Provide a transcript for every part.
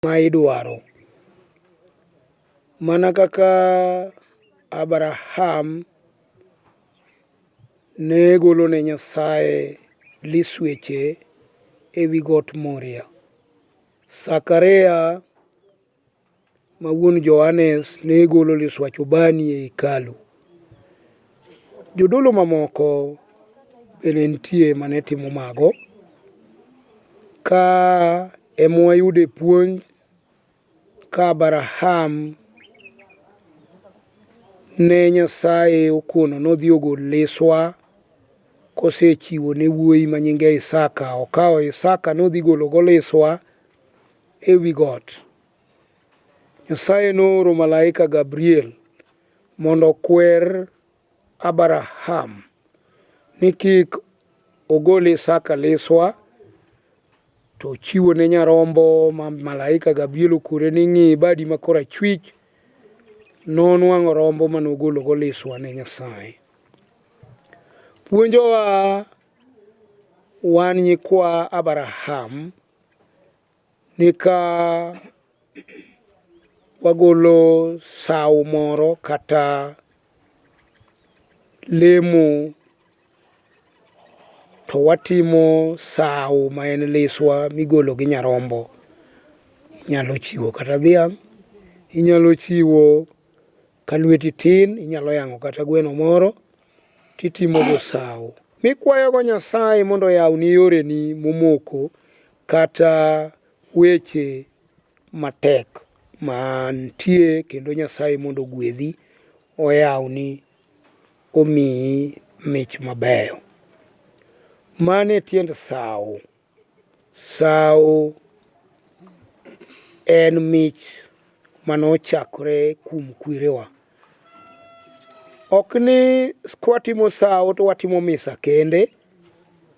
ma idwaro. Mana kaka Abraham ne golo ne Nyasaye lisweche e wi got Moria. Zakaria ma wuon Johanes ne golo liswach ubani e hekalu. Jodolo mamoko bende nitie mane timo mago. Ka emwayude puonj ka Abraham ne Nyasaye okono nodhi ogol liswa kosechiwo ne wuoyi ma nyinge Isaka. Okawo Isaka nodhi golo go liswa e wi got. Nyasaye nooro malaika Gabriel mondo okwer Abraham ni kik ogol Isaka liswa, to ochiwo ne nyarombo ma malaika Gabriel okure ni ng'i badi ma korachwich. Nonwang'o rombo manogolo go liswa ne Nyasaye. Puonjowa wan nyikwa Abraham ni ka wagolo sawo moro kata lemo to watimo sawo ma en liswa migolo gi nyarombo. Inyalo chiwo kata dhiang', inyalo chiwo ka lweti tin, inyalo yang'o kata gweno moro titimo go sawo. Mikwayo go Nyasaye mondo oyawni yoreni momoko kata weche matek mantie, kendo Nyasaye mondo ogwedhi, oyawni, omiyi mich mabeyo. Mano e tiend sawo. Sawo en mich manochakore kuom kwerewa. Ok ni kwatimo sawo to watimo misa kende.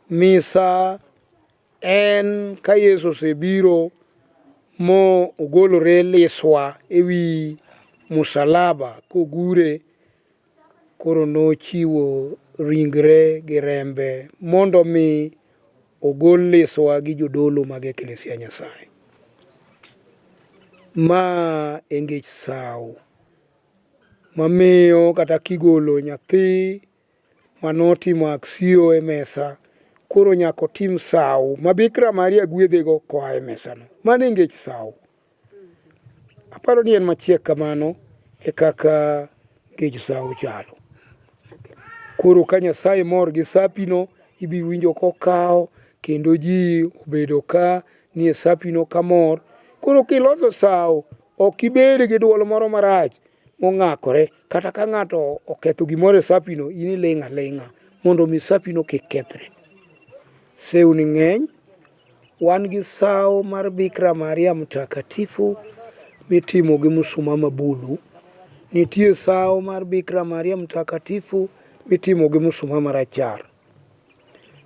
Misa en ka Yesu osebiro mo ogolore liswa e wi musalaba kogure, koro nochiwo ringre gi rembe mondo mi ogol liswa gi jodolo mag Eklesia Nyasaye. Ma e ngech sawo mamiyo kata kigolo nyathi manotimo aksio e mesa, koro nyaka otim sawo ma Bikira Maria gwedhego koa e mesano. Mano e ngech sawo. Aparo ni en machiek kamano e kaka ngech sawo chalo. Koro ka Nyasaye mor gi sapino, ibiro winjo kokawo kendo ji obedo ka ni e sapino kamor. Koro kiloso sawo ok ibed gi duol moro marach mong'akore, kata ka ng'ato oketho gimoro e sapino, in iling' aling'a mondo mi sapino kik kethre. Sewni ng'eny. Wan gi sawo mar Bikira Maria Mtakatifu mitimo gi musuma mabulu. Nitie sawo mar Bikira Maria Mtakatifu mitimo gi musuma marachar.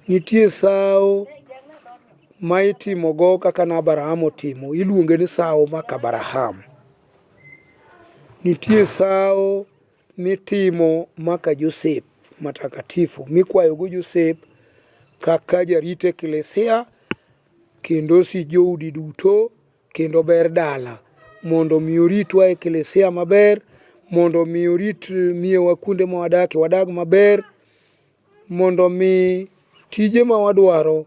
Nitie sawo ma itimo go kaka na Abraham otimo, iluonge ni sawo mak Abraham. Nitie sawo mitimo maka Joseph Mtakatifu, mikwayo go Joseph kaka jarit Eklesia kendo si joudi duto kendo ber dala, mondo mi oritwa Eklesia maber, mondo mi orit miyowa kuonde ma wadakie wadag maber, mondo mi tije ma wadwaro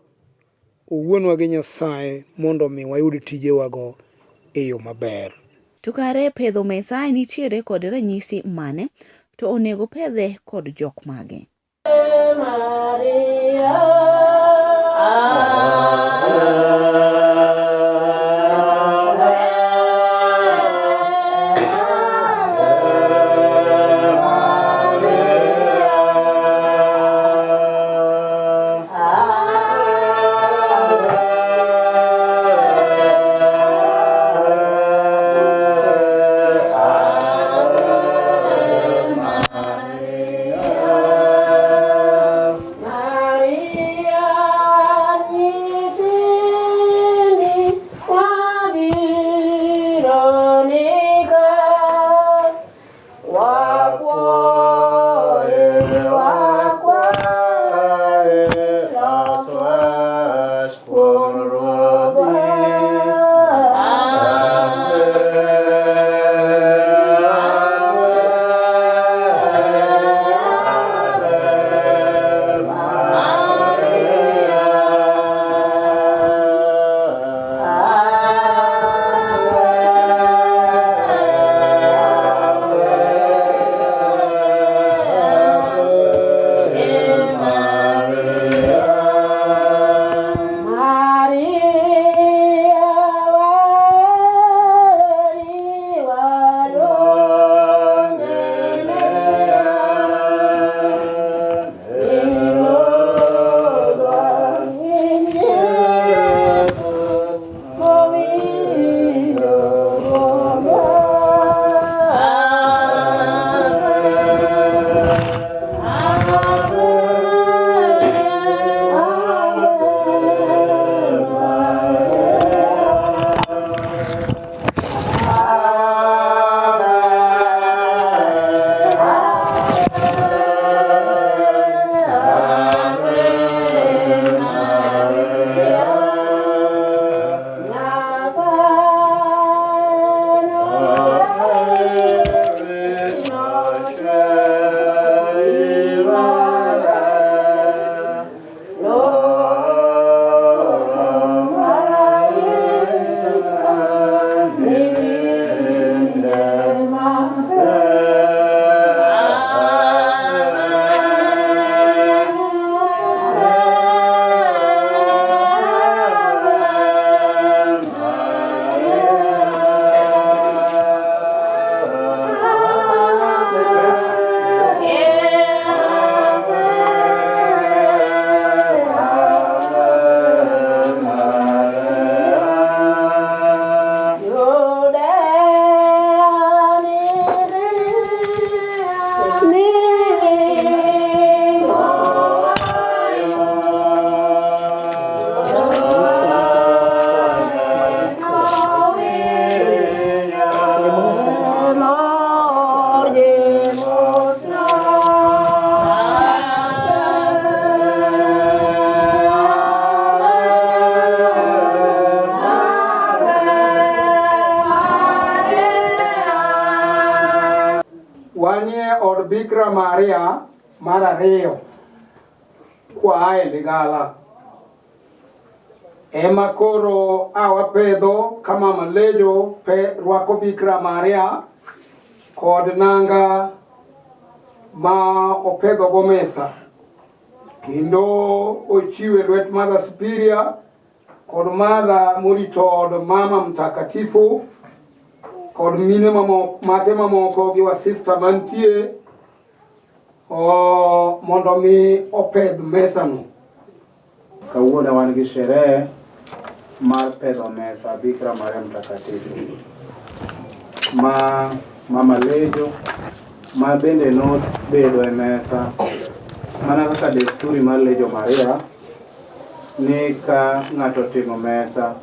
owuonwa gi Nyasaye mondo mi wayud tijewago e yo maber. To kare pedho Mesaye nitiere kod ranyisi mane, to onego pedhe kod jok mage? wanie od Bikira Maria mar ariyo kwa e Ligala. Ema koro awapedho kama malejo rwako Bikira Maria kod nanga ma opedho go mesa. Kendo ochiwe lwet Mother Superior kod Mother morito od Mama Mtakatifu kod mine mathe mamoko gi wasista mantie mondo mi opedh mesa no. Kawuono wan gi sherehe mar pedho mesa Bikira Maria Mtakatifu ma Mama Lejo ma bende nobedo e mesa mana kaka desturi mar Lejo Maria ni ka ng'ato timo mesa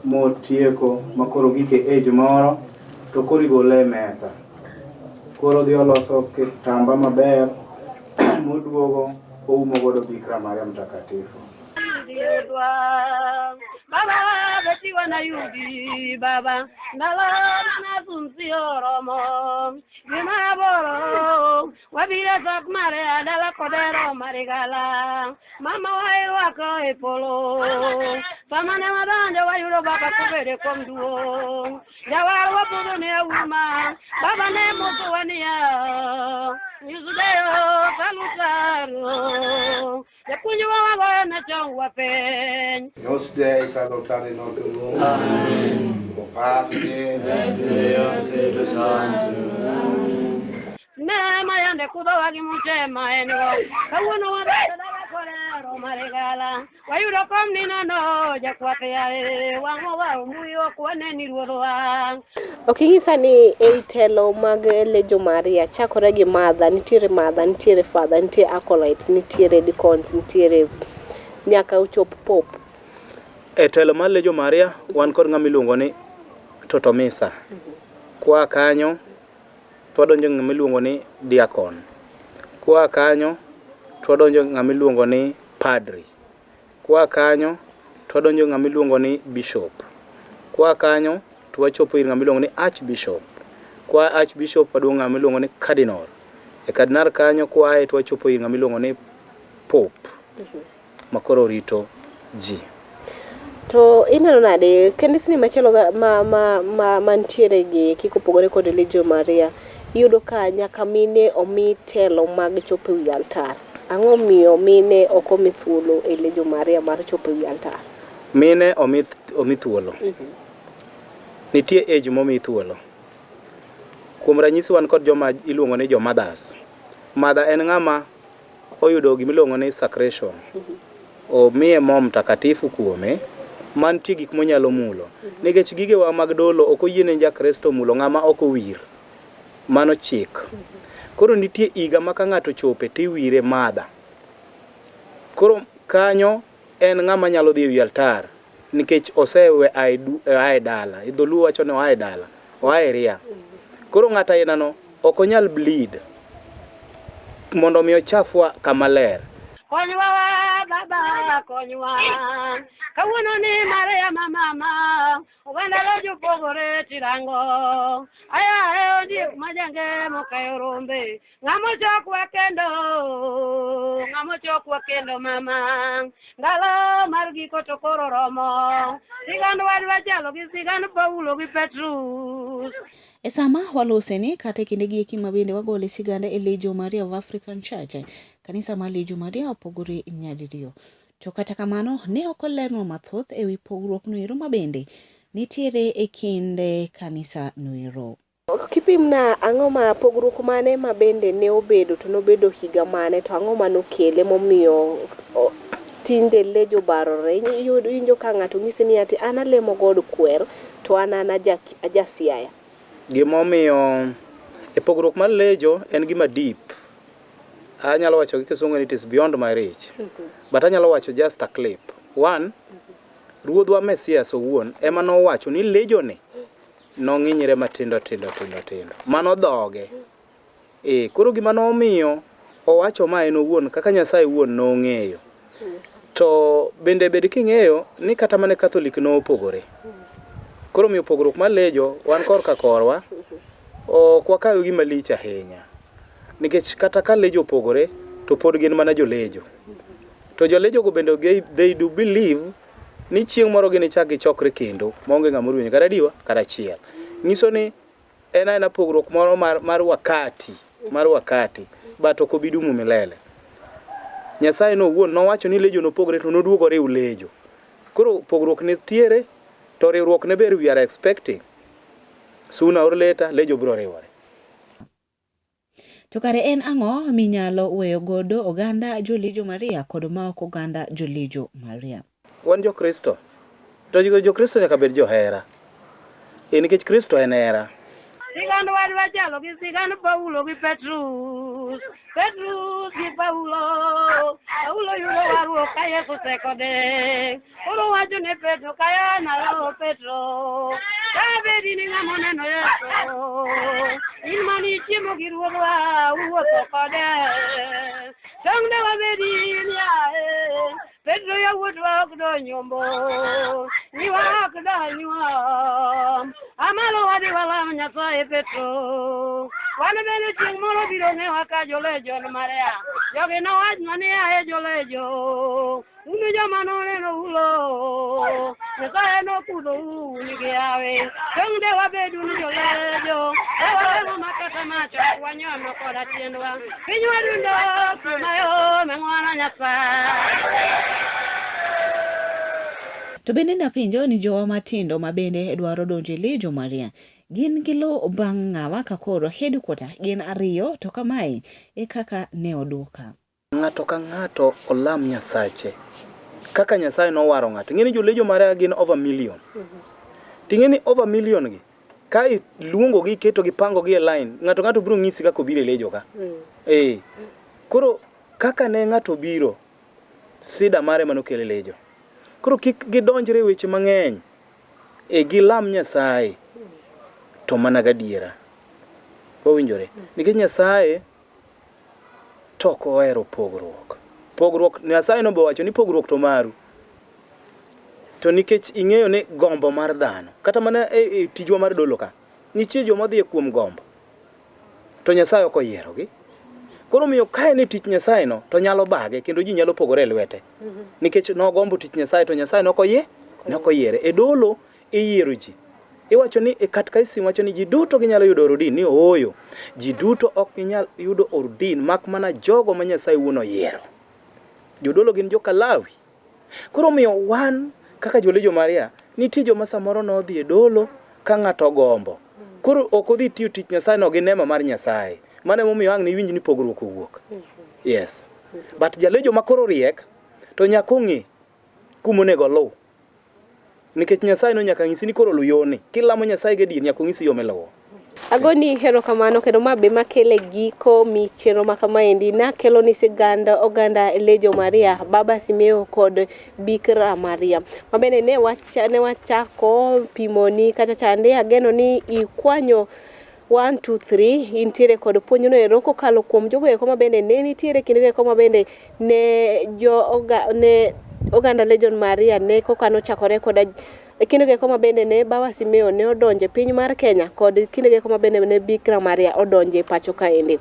motieko makoro gike age moro to koro igole mesa, koro dhi oloso kitamba maber moduogo oumo godo Bikira Maria Mtakatifu. Baba betiwa na yudi baba nala na sunsi oromo bina boro wabira sak mare adala kodero marigala mama wai wako epolo famana madanja wayulo baba kubere komduo jawar wapudo ne uma baba ne moto wania yuzudeo salutaro ya kunjwa wago na changwa pen. Nos dei salutare noto luogo. Amen. O Padre, Figlio, Spirito Santo. Nema yande kudo wagi mutema eno. Kawuno wabata daga korero marigala. Wayudo komni nono jakwate yae. Wango wa umuyo kwane ni ruodwa. Oking'isa ni e telo mag Lejo Maria chakore gi Mother, nitiere Father, nitiere acolytes, nitiere deacons, nitiere nyaka uchop Pope. E telo mar Lejo Maria wan kod ng'ama iluongo ni Toto Misa. Kwa kanyo twadonjo ng'ama iluongo ni diakon. Kwa kanyo twadonjo ng'ama iluongo ni padri. Kwa kanyo twadonjo ng'ama iluongo ni bishop. Kwa kanyo twachopo ir ng'ama iluongo ni archbishop. Kwa archbishop wadong ng'ama iluongo ni cardinal. E cardinal kanyo kwae twachopo ir ng'ama iluongo ni pope. Makoro rito ji. To ineno nade kendisni machelo mantiere gi kikopogore kod Lejo Maria yudo ka nyaka mine omi telo mag chopo wi altar. Ang'o miyo mine ok omi thuolo e Lejo Maria mar chopo wi altar? Mine omi thuolo. Nitie age momi thuolo. Kuom ranyisi wan kod joma iluongo ni mothers. Mother en ng'ama oyudo gimiluongo ni sacration. Omiye mo mtakatifu kuome mantie gik monyalo mulo. Nikech gigewa mag dolo ok oyiene jakristo mulo ng'ama ok owir. Mano chik. Koro nitie iga ma ka ng'ato chope tiwire Mother. Koro kanyo en ng'ama nyalo dhi ewi altar nikech osewe ai dala. Idholuo wacho ne oae dala. Oae ria. Koro ng'ata ainano ok onyal bleed mondo mi ochafwa kama ler. Konywa baba konywa kawuono ni Maria mama oganda lojo pogore tirango aya ondiek majange mokayo rombe ng'amo chokwa kendo mama ndalo mar giko to koro romo sigand wadwa chalo gi sigand Paulo gi Petrus. E sama waloseni kata e kinde gi eki ma bende wagole sigande e Lejo Maria of African Church, kanisa mar Lejo Maria opogore nyadiriyo. To kata kamano ne ok olerno mathoth e wi pogruok noero ma bende nitiere e kind kanisa noero. Kipimna ang'o ma pogruok mane ma bende ne obedo to nobedo higa mane to ang'o ma nokele momiyo tinde Lejo barore injo ka ng'ato ng'isi ni ati an alemo god kwer to an ajasiaya. Gimomiyo e pogruok mar Lejo en gima deep. Anyalo wacho gi kisungu ni it is beyond my reach. But anyalo wacho just a clip. One, Ruodhwa Mesias owuon ema nowacho ni Lejo ni nong'inyre matindo. Mano dhoge. Koro gima nomiyo owacho ma en owuon kaka Nyasaye owuon nong'eyo. To bende bed king'eyo ni kata mane Catholic no opogore. Koro miyo pogruok mar Lejo wan korka korwa ok wakayo gima lich ahinya. nikech kata ka lejo opogore to pod gin mana jolejo. To jolejo go bende they do believe ni chieng' moro ginichak gichokre kendo maonge ng'ama oruwenyo kata diwa kata achiel. Nyiso ni en pogruok moro mar wakati but ok obidumu milele. Nyasaye no wuon nowacho ni lejo nopogre to noduogore u lejo. Koro pogruok nitiere to riwruok ne ber we are expecting. Sooner or later lejo biro riwore. To kare en ang'o minyalo weyo godo oganda jolejo Maria kod ma ok oganda jolejo Maria? Wan jo Kristo. To jo Kristo nyaka bed johera. Nikech Kristo en hera. Sigand wadwa chalo gi sigand Paulo gi Petrus gi Paulo yudo warruok ka Yesu sekode. Koro wacho ne Petro kaya nalo Petro kabedi ni ng'ama oneno Yesu in mani chiemo gi ruodhwa wuotho kode tong'ne wabedi yae Petro yawuotwa ok donyombo niwa ok donyuom amalo wadi walam Nyasaye Petro wan bende chieng' moro biro ng'ewa ka jolejo Maria jogi nowachna ni ae jolejo unu joma noneno ulo Nyasaye nokudhou nigi yawe tong'de wabedu ni jolejo ewalemo makata macho wanyono koda tiendwa piny wadundo kumayo meng'wana Nyasaye. To bende napenjo ni jowa matindo ma bende dwaro donjo e lejo Maria gin gi lo bang' ng'awa ka koro headquarter gin ariyo to kamae e kaka ne oduoka. Ng'ato ka ng'ato olam Nyasache. Kaka Nyasaye nowaro ng'ato. Ng'eni jolejo Maria gin over million. Ting'eni over million gi. Ka iluongo gi keto gi pango gi e line, ng'ato biro ng'isi kaka obiro e lejo ka. Koro kaka ne ng'ato biro sida mare manokele lejo. Koro kik gidonjre weche mang'eny. Gilam Nyasaye to mana gadiera. Owinjore. Nikech Nyasaye toko ohero pogruok. Pogruok Nyasaye no bowacho ni pogruok to maru. To nikech ing'eyo ni gombo mar dhano kata mana e tijwa mar dolo ka nitie joma dhi kuom gombo. To Nyasaye ok oyierogi. Koro miyo kae ni tich Nyasaye no to nyalo bage kendo ji nyalo pogore e lwete. Nikech no gombo tich Nyasaye to Nyasaye no ok oyiere. E dolo iyiero ji. Iwacho ni e kat kaisi wacho ni ji duto ginyalo yudo ordin ni ooyo. Ji duto ok ginyal yudo ordin mak mana jogo ma Nyasaye wuon oyiero. Jodolo gin joka Lawi. Koro miyo wan kaka jolejo Maria nitie joma samoro no dhi e dolo ka ng'ato gombo. Koro ok odhi tiyo tich Nyasaye no gi neema mar Nyasaye. Mane momiyo ang' ni winj ni pogruok owuok. Yes. But jalejo makoro riek to nyaka ong'e kumonego luw. Nikech Nyasaye no nyaka ng'isi ni koro lu yone. Kilamo Nyasaye gadier nyaka ng'isi yo miluwo. Agoni hero kamano kendo mabe makele giko michero makamaendi na kelo ni siganda oganda lejo Maria Baba Simeo kod Bikira Maria mabene ne wachako pimoni kata chande ageno ni ikwanyo 1 2 3 intiere kod puonjo no ero kokalo kuom jogo eko mabende ne nitiere kinde eko mabende ne oganda Legion Maria ne kokano chakore kod kinde eko mabende ne Baba Simeo ne odonje piny mar Kenya kod kinde eko mabende ne Bikira Maria odonje pacho kaendi.